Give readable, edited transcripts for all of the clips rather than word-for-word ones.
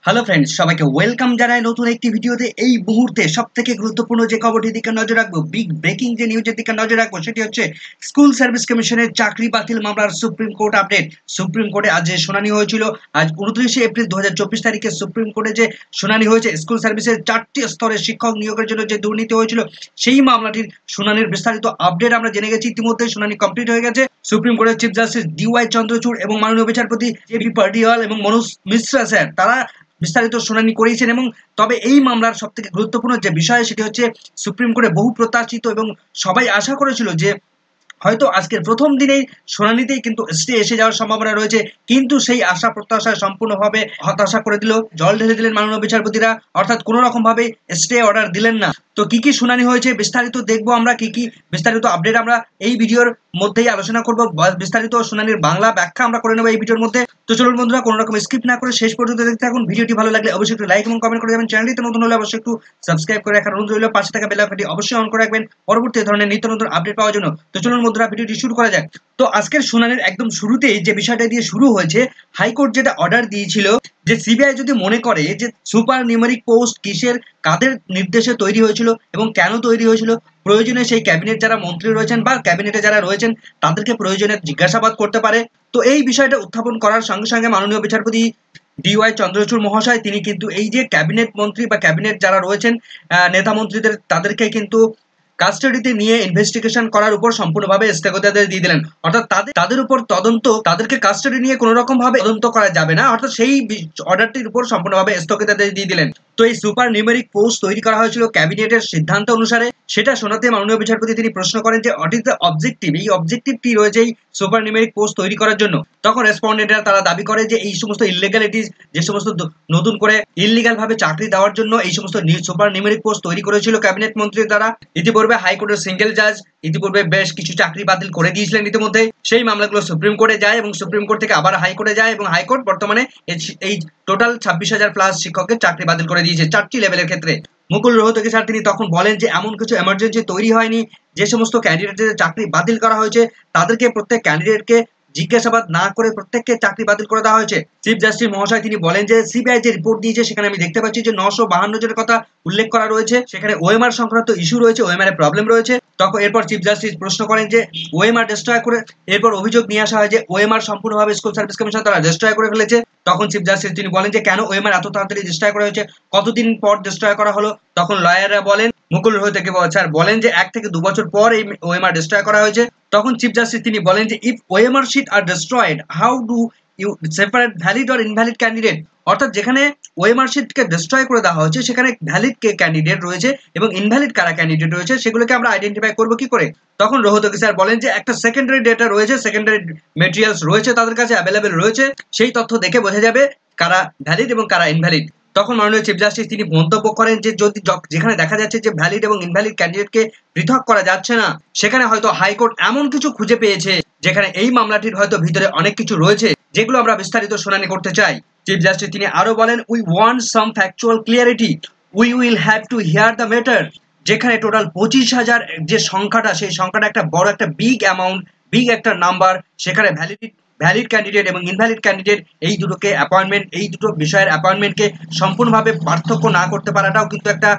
Hello friends, সবাইকে welcome জানাই নতুন একটি ভিডিওতে। এই মুহূর্তে সবথেকে গুরুত্বপূর্ণ যে খবরটির দিকে নজর রাখবো, বিগ ব্রেকিং যে নিউজের দিকে নজর রাখবো, সেটি হচ্ছে স্কুল সার্ভিস কমিশনের চাকরি বাতিল মামলার সুপ্রিম কোর্ট আপডেট। সুপ্রিম কোর্টে আজ যে শুনানি হয়েছিল, আজ 29শে এপ্রিল 2024 তারিখে সুপ্রিম কোর্টে যে শুনানি হয়েছে, স্কুল সার্ভিসের 4টি স্তরে শিক্ষক নিয়োগের জন্য যে দুর্নীতি হয়েছিল সেই মামলাটির শুনানির বিস্তারিত আপডেট আমরা জেনে গেছি। ইতিমধ্যে শুনানি কমপ্লিট হয়ে গেছে। সুপ্রিম কোর্টের চিফ জাস্টিস DY চন্দ্রচূড় এবং মাননীয় বিচারপতি JB পার্ডিয়াল এবং মনোজ মিশ্রা স্যার তারা বিস্তারিত শুনানি করেছেন। এবং তবে এই মামলার সবথেকে গুরুত্বপূর্ণ যে বিষয়, সেটি হচ্ছে সুপ্রিম কোর্টে বহু প্রত্যাশিত এবং সবাই আশা করেছিল যে হয়তো আজকের প্রথম দিনেই শুনানিতেই কিন্তু স্টে এসে যাওয়ার সম্ভাবনা রয়েছে, কিন্তু সেই আশা প্রত্যাশা সম্পূর্ণভাবে হতাশা করে দিল, জল ঢেলে দিলেন মাননীয় বিচারপতিরা। অর্থাৎ কোনো রকম ভাবে স্টে অর্ডার দিলেন না। তো কি কি শুনানি হয়েছে বিস্তারিত দেখবো আমরা, কি কি বিস্তারিত আপডেট আমরা এই ভিডিওর মধ্যেই আলোচনা করব। বিস্তারিত শুনানির বাংলা ব্যাখ্যা আমরা করে নেবো এই ভিডিওর মধ্যে। তো চলুন বন্ধুরা, কোনো রকম স্কিপ না করে শেষ পর্যন্ত দেখতে থাকুন। ভিডিওটি ভালো লাগলে অবশ্যই একটু লাইক এবং কমেন্ট করে দেবেন। চ্যানেলটিতে নতুন হলে অবশ্যই একটু সাবস্ক্রাইব করে রাখার অনুরোধ রইল। পাশে থাকা বেল আইকনটি অবশ্যই অন করে রাখবেন পরবর্তী ধরনের নিত্য নতুন আপডেট পাওয়ার জন্য। তো চলুন বন্ধুরা, ভিডিওটি শুরু করা যাক। তো আজকের শুনানির একদম শুরুতেই যে বিষয়টা দিয়ে শুরু হয়েছে, হাইকোর্ট যেটা অর্ডার দিয়েছিল যে সিবিআই যদি মনে করে যে সুপার নিউমেরিক পোস্ট কিসের কাদের নির্দেশে তৈরি হয়েছিল এবং কেন তৈরি হয়েছিল, প্রয়োজনে সেই ক্যাবিনেট যারা মন্ত্রী রয়েছেন বা ক্যাবিনেটে যারা রয়েছেন তাদেরকে প্রয়োজনে জিজ্ঞাসাবাদ করতে পারে। তো এই বিষয়টা উত্থাপন করার সঙ্গে সঙ্গে মাননীয় বিচারপতি DY চন্দ্রচূড় মহাশয় তিনি কিন্তু এই যে ক্যাবিনেট মন্ত্রী বা ক্যাবিনেট যারা রয়েছেন নেতা মন্ত্রীদের, তাদেরকে কিন্তু কাস্টাডিতে নিয়ে ইনভেস্টিগেশন করার উপর সম্পূর্ণভাবে স্থগিতাদেশ দিয়ে দিলেন। অর্থাৎ তাদের উপর তদন্ত, তাদেরকে কাস্টাডি নিয়ে কোনো রকম ভাবে তদন্ত করা যাবে না, অর্থাৎ সেই অর্ডারটির উপর সম্পূর্ণভাবে স্থগিতাদেশ দিয়ে দিলেন। তো এই সুপার নিউমেরিক পোস্ট তৈরি করা হয়েছিল ক্যাবিনেটের সিদ্ধান্ত অনুসারে, সেটা শোনাতে মাননীয় বিচারপতি তিনি প্রশ্ন করেন যে হোয়াট ইজ দ্য অবজেক্টিভ, এই অবজেক্টিভ কি রয়েছে এই সুপার নিউমেরিক পোস্ট তৈরি করার জন্য। তখন রেসপন্ডেন্টরা তারা দাবি করে যে এই সমস্ত ইললিগ্যালিটিস, যে সমস্ত নতুন করে ইললিগাল ভাবে চাকরি দেওয়ার জন্য এই সমস্ত সুপার নিউমেরিক পোস্ট তৈরি করেছিল ক্যাবিনেট মন্ত্রীর দ্বারা। ইতিপূর্বে হাইকোর্টের সিঙ্গেল জাজ ইতিপূর্বে বেশ কিছু চাকরি বাতিল করে দিয়েছিলেন ইতিমধ্যে। সেই মামলাগুলো সুপ্রিম কোর্টে যায় এবং সুপ্রিম কোর্ট থেকে আবার হাইকোর্টে যায় এবং হাইকোর্ট বর্তমানে এই টোটাল 26,000 প্লাস শিক্ষকের চাকরি বাতিল করে দিয়েছে 4টি লেভেলের ক্ষেত্রে। মুকুল রোহতগি স্যার তিনি তখন বলেন যে এমন কিছু এমার্জেন্সি তৈরি হয়নি, যে সমস্ত ক্যান্ডিডেটদের চাকরি বাতিল করা হয়েছে তাদেরকে প্রত্যেক ক্যান্ডিডেটকে জিজ্ঞাসাবাদ না করে প্রত্যেককে চাকরি বাতিল করে দেওয়া হয়েছে। চিফ জাস্টিস মহাশয় তিনি বলেন যে সিবিআই যে রিপোর্ট দিয়েছে সেখানে আমি দেখতে পাচ্ছি যে 952 জনের কথা উল্লেখ করা রয়েছে, সেখানে ওএমআর সংক্রান্ত ইস্যু রয়েছে, ওএমআর এর প্রবলেম রয়েছে। তখন এরপর চিফ জাস্টিস প্রশ্ন করেন যে ওএমআর ডিস্ট্রয় করে, এরপর অভিযোগ নিয়ে আসা হয় যে ওএমআর সম্পূর্ণভাবে স্কুল সার্ভিস কমিশন তারা ডিস্ট্রয় করে ফেলেছে। তখন চিফ জাস্টিস তিনি বলেন যে কেন ওএমআর এত তাড়াতাড়ি ডিস্ট্রয় করা হয়েছে, কতদিন পর ডিস্ট্রয় করা হলো। তখন লয়াররা বলেন, মুকুল রোহতগি স্যার বলেন যে 1 থেকে 2 বছর পর এই ওএমআর ডিস্ট্রয় করা হয়েছে। তখন চিফ জাস্টিস তিনি বলেন যে if OMR sheet are destroyed, how do you separate valid or invalid candidate. অর্থাৎ যেখানে ওএমআর শিটকে ডিস্ট্রয় করে দেওয়া হয়েছে সেখানে ভ্যালিড কে ক্যান্ডিডেট রয়েছে এবং ইনভ্যালিড কারা ক্যান্ডিডেট রয়েছে সেগুলোকে আমরা আইডেন্টিফাই করবো কি করে। তখন রোহতগি স্যার বলেন যে একটা সেকেন্ডারি ডেটা রয়েছে, সেকেন্ডারি মেটেরিয়ালস রয়েছে তাদের কাছে অ্যাভেলেবেল রয়েছে, সেই তথ্য দেখে বোঝা যাবে কারা ভ্যালিড এবং কারা ইনভ্যালিড। তখন মাননীয় চিফ জাস্টিস তিনি মন্তব্য করেন যে যদি যেখানে দেখা যাচ্ছে যে ভ্যালিড এবং ইনভ্যালিড ক্যান্ডিডেটকে পৃথক করা যাচ্ছে না, সেখানে হয়তো হাইকোর্ট এমন কিছু খুঁজে পেয়েছে যেখানে এই মামলাটির হয়তো ভিতরে অনেক কিছু রয়েছে যেগুলো আমরা বিস্তারিত শুনানি করতে চাই। চিফ জাস্টিস তিনি আরো বলেন we want some factual clarity, we will have to here the matter. যেখানে টোটাল 25,000 যে সংখ্যাটা, সেই সংখ্যাটা একটা বড় একটা বিগ অ্যামাউন্ট, বিগ একটা নাম্বার। সেখানে ভ্যালিড ক্যান্ডিডেট এবং ইনভ্যালিড ক্যান্ডিডেট এই দুটোকে অ্যাপয়েন্টমেন্ট, এই দুটো বিষয়ের অ্যাপয়েন্টমেন্টকে সম্পূর্ণভাবে পার্থক্য না করতে পারাটাও কিন্তু একটা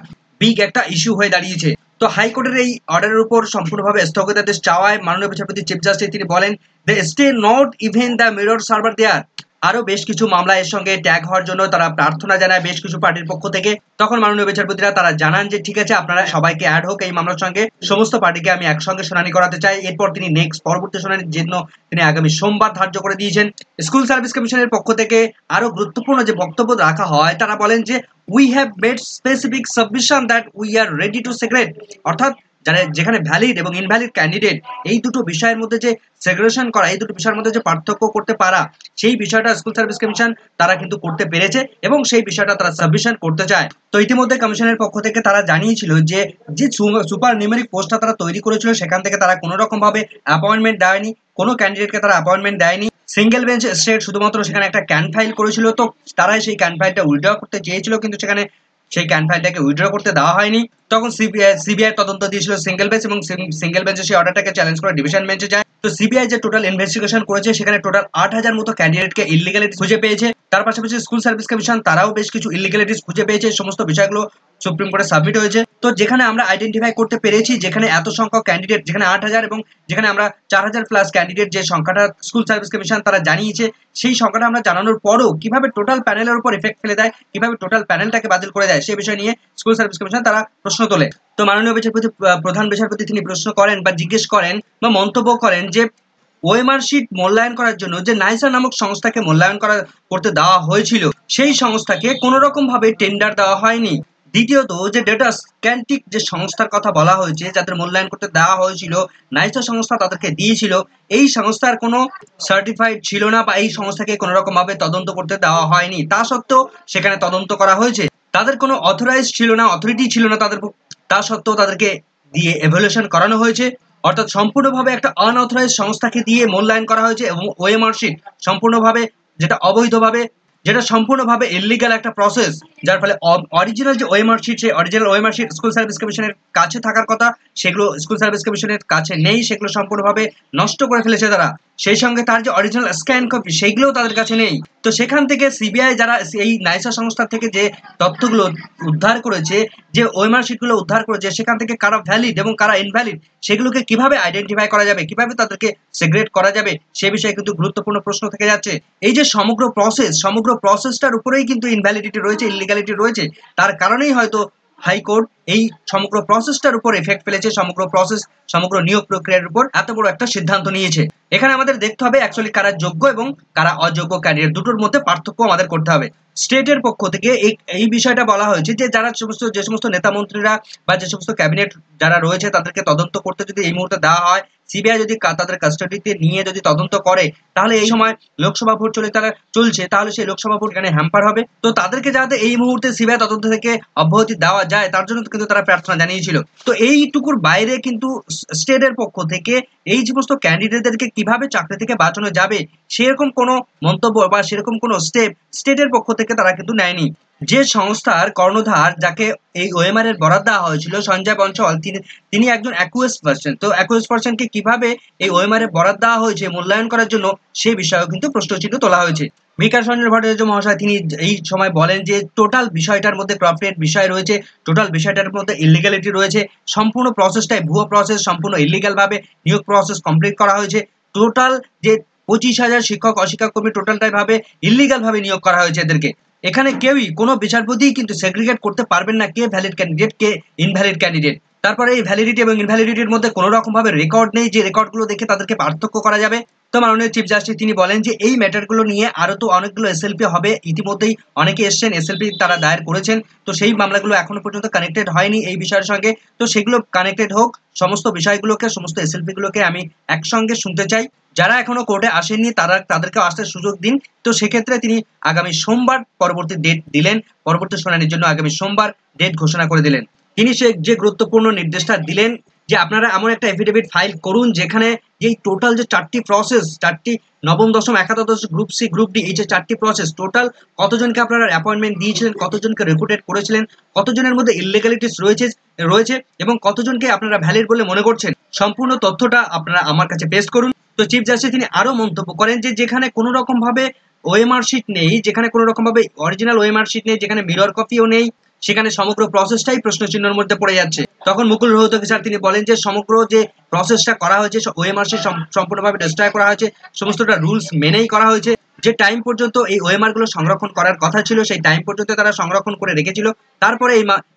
বিগ একটা ইস্যু হয়ে দাঁড়িয়েছে। তো হাইকোর্টের এই অর্ডারের উপর সম্পূর্ণভাবে স্থগিতাদেশ চাওয়ায় মাননীয় বিচারপতি চিফ জাস্টিস তিনি বলেন they stay not even the mirror server there. আরো বেশ কিছু মামলা এর সঙ্গে ট্যাগ হওয়ার জন্য তারা প্রার্থনা জানায় বেশ কিছু পার্টির পক্ষ থেকে। তখন মাননীয় বিচারপতিরা তারা জানান যে ঠিক আছে, আপনারা সবাইকে অ্যাড হোক এই মামলার সঙ্গে, সমস্ত পার্টিকে আমি একসঙ্গে শুনানি করাতে চাই। এরপর তিনি পরবর্তী শুনানির জন্য তিনি আগামী সোমবার ধার্য করে দিয়েছেন। স্কুল সার্ভিস কমিশনের পক্ষ থেকে আরো গুরুত্বপূর্ণ যে বক্তব্য রাখা হয়, তারা বলেন যে we have made specific submission that we are ready to segregate. অর্থাৎ যেখানে ভ্যালিড এবং ইনভ্যালিড ক্যান্ডিডেট এই দুটো বিষয়ের মধ্যে যে সেগ্রেগেশন করা, এই দুটো বিষয়ের মধ্যে যে পার্থক্য করতে পারা, সেই বিষয়টা স্কুল সার্ভিস কমিশন তারা কিন্তু করতে পেরেছে এবং সেই বিষয়টা তারা সাবমিশন করতে চায়। তো ইতিমধ্যে কমিশনের পক্ষ থেকে তারা জানিয়েছিল যে যে সুপার নিউমেরিক পোস্টটা তারা তৈরি করেছিল সেখান থেকে তারা কোনো রকম ভাবে অ্যাপয়েন্টমেন্ট দেয়নি, কোনো ক্যান্ডিডেটকে তারা অ্যাপয়েন্টমেন্ট দেয়নি। সিঙ্গেল বেঞ্চ স্টেট শুধুমাত্র সেখানে একটা ক্যান ফাইল করেছিল। তো তারাই সেই ক্যান ফাইলটা উইথড্র করতে চেয়েছিল, কিন্তু সেখানে সেই ক্যান ফাইলটাকে উইথড্র করতে দেওয়া হয়নি। তখন সিবিআই তদন্ত দিয়েছিল সিঙ্গেল বেঞ্চ, এবং সিঙ্গেল বেঞ্চে সেই অর্ডারটাকে চ্যালেঞ্জ করে ডিভিশন বেঞ্চে যায়। তো সিবিআই যে টোটাল ইনভেস্টিগেশন করেছে সেখানে টোটাল 8,000 মতো ক্যান্ডিডেটকে ইলিগ্যালিটি খুঁজে পেয়েছে। তার পাশাপাশি স্কুল সার্ভিস কমিশন তারাও বেশ কিছু ইলিগ্যালিটিস খুঁজে পেয়েছে। সমস্ত বিষয়গুলো সুপ্রিম কোর্টে সাবমিট হয়েছে। তো যেখানে আমরা আইডেন্টিফাই করতে পেরেছি, যেখানে এত সংখ্যক ক্যান্ডিডেট, যেখানে 8,000 এবং যেখানে আমরা 4,000 প্লাস ক্যান্ডিডেট যে সংখ্যাটা স্কুল সার্ভিস কমিশন তারা জানিয়েছে, সেই সংখ্যাটা আমরা জানানোর পরও কিভাবে টোটাল প্যানেলের উপর এফেক্ট ফেলে দেয়, কিভাবে টোটাল প্যানেলটাকে বাতিল করে দেয়, সেই বিষয় নিয়ে স্কুল সার্ভিস কমিশন তারা প্রশ্ন তোলে। তো মাননীয় বিচারপতি, প্রধান বিচারপতি তিনি প্রশ্ন করেন বা জিজ্ঞেস করেন বা মন্তব্য করেন যে ওএমআর শিট মূল্যায়ন করার জন্য যে নাইসা নামক সংস্থাকে মূল্যায়ন করতে দেওয়া হয়েছিল, সেই সংস্থাকে কোনো রকম ভাবে টেন্ডার দেওয়া হয়নি। দ্বিতীয়ত, যে ডেটা স্ক্যান্টিক যে সংস্থার কথা বলা হয়েছে, যাদের মূল্যায়ন করতে দেওয়া হয়েছিল, নাইসা সংস্থা তাদেরকে দিয়েছিল, এই সংস্থার কোনো সার্টিফাইড ছিল না বা এই সংস্থাকে কোনো রকম ভাবে তদন্ত করতে দেওয়া হয়নি। তা সত্ত্বেও সেখানে তদন্ত করা হয়েছে। তাদের কোনো অথরাইজ ছিল না, অথরিটি ছিল না তাদের, তা সত্ত্বেও তাদেরকে দিয়ে এভালুয়েশন করানো হয়েছে। অর্থাৎ সম্পূর্ণভাবে একটা আনঅথরাইজ সংস্থাকে দিয়ে মূল্যায়ন করা হয়েছে, এবং ওএমআর শিট সম্পূর্ণভাবে যেটা অবৈধভাবে, যেটা সম্পূর্ণভাবে ইলিগাল একটা প্রসেস, যার ফলে অরিজিনাল যে ওএমআর শিট, সেই original OMR sheet school service কমিশনের কাছে থাকার কথা, সেগুলো স্কুল সার্ভিস কমিশনের কাছে নেই, সেগুলো সম্পূর্ণভাবে নষ্ট করে ফেলেছে তারা। সেই সঙ্গে তার যে অরিজিনাল স্ক্যান কপি, সেইগুলোও তাদের কাছে নেই। তো সেখান থেকে সিবিআই যারা এই নাইসা সংস্থা থেকে যে তথ্যগুলো উদ্ধার করেছে, যে ওএমআর শিটগুলো উদ্ধার করেছে, সেখান থেকে কারা ভ্যালিড এবং কারা ইনভ্যালিড, সেগুলোকে কিভাবে আইডেন্টিফাই করা যাবে, কিভাবে তাদেরকে সেগ্রেট করা যাবে, সে বিষয়ে কিন্তু গুরুত্বপূর্ণ প্রশ্ন থেকে যাচ্ছে। এই যে সমগ্র প্রসেসটার উপরেই কিন্তু ইনভ্যালিডিটি রয়েছে, ইলিগ্যালিটি রয়েছে। তার কারণেই হয়তো হাইকোর্ট এই সমগ্র প্রসেসটার উপর এফেক্ট ফেলেছে, সমগ্র নিয়োগ প্রক্রিয়ার উপর এত বড় একটা সিদ্ধান্ত নিয়েছে। এখানে আমাদের দেখতে হবে অ্যাকচুয়ালি কারা যোগ্য এবং কারা অযোগ্য ক্যান্ডিডেট, দুটোর মধ্যে পার্থক্য আমাদের করতে হবে। স্টেটের পক্ষ থেকে এই বিষয়টা বলা হয়েছে যে যে সমস্ত নেতা মন্ত্রীরা বা যে সমস্ত ক্যাবিনেট যারা রয়েছে, তাদেরকে তদন্ত করতে যদি এই মুহূর্তে দেওয়া হয়, সিবিআই যদি তাদের কাস্টাডিতে নিয়ে যদি তদন্ত করে, তাহলে এই সময় লোকসভা ভোট চলছে, তাহলে সেই লোকসভা ভোট এখানে হ্যাম্পার হবে। তো তাদেরকে যাতে এই মুহূর্তে সিবিআই তদন্ত থেকে অব্যাহতি দেওয়া যায়, তার জন্য কিন্তু তারা প্রার্থনা জানিয়েছিল। তো এইটুকুর বাইরে কিন্তু স্টেটের পক্ষ থেকে এই সমস্ত ক্যান্ডিডেটদেরকে কিভাবে চাকরি থেকে বাঁচানো যাবে, সেরকম কোনো মন্তব্য বা সেরকম কোনো স্টেপ স্টেটের পক্ষ থেকে তারা কিন্তু নেয়নি। যে সংস্থার কর্ণধার, যাকে এই ওএমআর এর বরাদ দেওয়া হয়েছিল, সঞ্জয় বনসওয়াল, তিনি একজন অ্যাকুয়াস পার্সন। তো অ্যাকুয়াস পার্সনকে কিভাবে এই ওএমআর এর বরাদ দেওয়া হয়েছে মূল্যায়ন করার জন্য, সেই বিষয়েও কিন্তু প্রশ্নচিহ্ন তোলা হয়েছে। বিকাশ রঞ্জন ভট্টাচার্য মহাশয় তিনি এই সময় বলেন যে টোটাল বিষয়টার মধ্যে ক্রপটেড বিষয় রয়েছে, টোটাল বিষয়টার মধ্যে ইলিগ্যালিটি রয়েছে, সম্পূর্ণ প্রসেসটাই ভুয়ো প্রসেস, সম্পূর্ণ ইলিগ্যাল ভাবে নিয়োগ প্রসেস কমপ্লিট করা হয়েছে। টোটাল যে 25,000 শিক্ষক অশিক্ষক কর্মী টোটালটাই ভাবে ইলিগ্যাল ভাবে নিয়োগ করা হয়েছে এদেরকে। এখানে কেউই, কোনো বিচারপতি কিন্তু সেগ্রিগেট করতে পারবেন না কে ভ্যালিড ক্যান্ডিডেট, কে ইনভ্যালিড ক্যান্ডিডেট। তারপরে এই ভ্যালিডিটি এবং ইনভ্যালিডিটির মধ্যে কোনো রকম ভাবে রেকর্ড নেই, যে রেকর্ডগুলো দেখে তাদেরকে পার্থক্য করা যাবে। তো মাননীয় চিফ জাস্টিস তিনি বলেন যে এই ম্যাটারগুলো নিয়ে আরো তো অনেকগুলো এসএলপি হবে, ইতিমধ্যেই অনেকে এসছেন, এসএলপি তারা দায়ের করেছেন। তো সেই মামলাগুলো এখনো পর্যন্ত কানেক্টেড হয়নি এই বিষয়ের সঙ্গে। তো সেগুলো কানেক্টেড হোক, সমস্ত বিষয়গুলোকে, সমস্ত এসএলপি গুলোকে আমি একসঙ্গে শুনতে চাই। যারা এখনো কোর্টে আসেননি তাদেরকে আসতে সুযোগ দিন। তো সেক্ষেত্রে তিনি আগামী সোমবার পরবর্তী ডেট দিলেন, পরবর্তী শুনানির জন্য আগামী সোমবার ডেট ঘোষণা করে দিলেন। তিনি যে গুরুত্বপূর্ণ নির্দেশটা দিলেন যে আপনারা এমন একটা এফিডেভিট ফাইল করুন যেখানে এই টোটাল যে 4টি প্রসেস, 4টি নবম দশম একাদশ গ্রুপ সি গ্রুপ ডি, এই যে 4টি প্রসেস, টোটাল কতজনকে আপনারা অ্যাপয়েন্টমেন্ট দিয়েছিলেন, কতজনকে রিক্রুটেড করেছিলেন, কতজনের মধ্যে ইললিগ্যালিটিস রয়েছে এবং কতজনকে আপনারা ভ্যালিড বলে মনে করছেন, সম্পূর্ণ তথ্যটা আপনারা আমার কাছে পেশ করুন। তো চিফ জাস্টিস তিনি আরো মন্তব্য করেন যে যেখানে কোনো রকম ভাবে ওএমআর শিট নেই, যেখানে কোনো রকম ভাবে অরিজিনাল ওএমআর শিট নেই, যেখানে মিরর কপিও নেই, সেখানে সমগ্র প্রসেসটাই প্রশ্নচিহ্নের মধ্যে পড়ে যাচ্ছে। তখন মুকুল রোহতগি স্যার তিনি বলেন যে সমগ্র যে প্রসেসটা করা হয়েছে, ওএমআর শিট সম্পূর্ণভাবে ডিস্ট্রয় করা হয়েছে, সমস্তটা রুলস মেনেই করা হয়েছে। যে টাইম পর্যন্ত এই ওএমআর গুলো সংরক্ষণ করার কথা ছিল, সেই টাইম পর্যন্ত তারা সংরক্ষণ করে রেখেছিল, তারপরে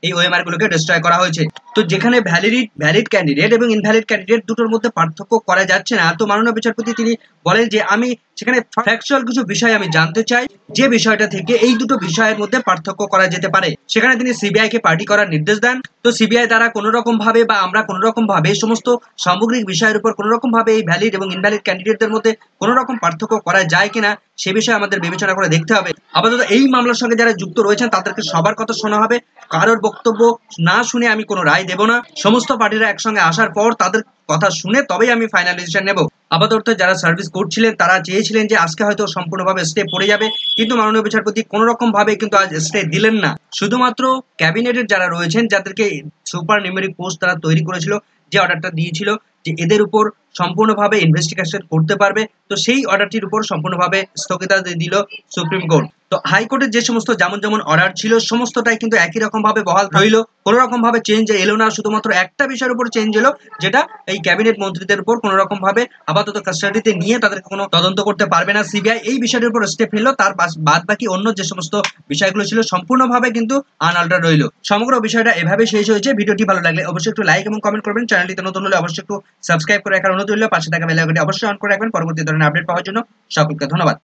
এই ওএমআর গুলোকে ডিস্ট্রয় করা হয়েছে। তো যেখানে ভ্যালিড ক্যান্ডিডেট এবং ইনভ্যালিড ক্যান্ডিডেট দুটোর মধ্যে পার্থক্য করা যাচ্ছে না, তো মাননীয় বিচারপতি তিনি বলেন যে আমি সেখানে ফ্যাকচুয়াল কিছু বিষয় আমি জানতে চাই, যে বিষয়টা থেকে এই দুটো বিষয়ের মধ্যে পার্থক্য করা যেতে পারে। সেখানে তিনি সিবিআই কে পার্টি করার নির্দেশ দেন। তো সিবিআই দ্বারা কোনো রকম ভাবে বা আমরা কোনো রকম ভাবে সমস্ত সামগ্রিক বিষয়ের উপর কোনো রকম ভাবে এই ভ্যালিড এবং ইনভ্যালিড ক্যান্ডিডেটদের মধ্যে কোনো রকম পার্থক্য করা যায় কিনা, সে বিষয়ে আমাদের বিবেচনা করে দেখতে হবে। আপাতত এই মামলার সঙ্গে যারা যুক্ত রয়েছেন তাদেরকে সবার কথা শোনা হবে, কারোর বক্তব্য না শুনে আমি কোনো রায় দেব না। সমস্ত পার্টিরা একসঙ্গে আসার পর তাদের কথা শুনে তবেই আমি ফাইনাল ডিসিশন নেব। আপাতত যারা সার্ভিস করছিলেন তারা চেয়েছিলেন যে আজকে হয়তো সম্পূর্ণভাবে স্টে পড়ে যাবে, কিন্তু মাননীয় বিচারপতি কোনো রকম ভাবে কিন্তু আজ স্টে দিলেন না। শুধুমাত্র ক্যাবিনেটের যারা রয়েছেন, যাদেরকে সুপার নিউমেরিক পোস্ট তারা তৈরি করেছিল, যে অর্ডারটা দিয়েছিল যে এদের উপর সম্পূর্ণভাবে ইনভেস্টিগেশন করতে পারবে, তো সেই অর্ডারটির উপর সম্পূর্ণভাবে স্থগিতাদেশ দিল সুপ্রিম কোর্ট। তো হাইকোর্টের যে সমস্ত যেমন যেমন অর্ডার ছিল সমস্তটাই কিন্তু একই রকম ভাবে বহাল রইল, কোনো রকম ভাবে চেঞ্জ এলো না। শুধুমাত্র একটা বিষয়ের উপর চেঞ্জ এলো, যেটা এই ক্যাবিনেট মন্ত্রীদের উপর কোনো রকম ভাবে আপাতত কাস্টাডিতে নিয়ে তাদেরকে কোনো তদন্ত করতে পারবে না সিবিআই, এই বিষয়টির উপর স্টেপ নিল। তার বাদ বাকি অন্য যে সমস্ত বিষয়গুলো ছিল সম্পূর্ণভাবে কিন্তু আনঅল্টার রইল। সমগ্র বিষয়টা এভাবে শেষ হয়েছে। ভিডিওটি ভালো লাগলে অবশ্যই একটু লাইক এবং কমেন্ট করবেন। চ্যানেলটিতে নতুন হলে অবশ্যই একটু সাবস্ক্রাইব করে রাখার অনুরোধ রইল। পাশে থাকা বেল আইকনটি অবশ্যই অন করে রাখবেন পরবর্তী ধরনের আপডেট পাওয়ার জন্য। সকলকে ধন্যবাদ।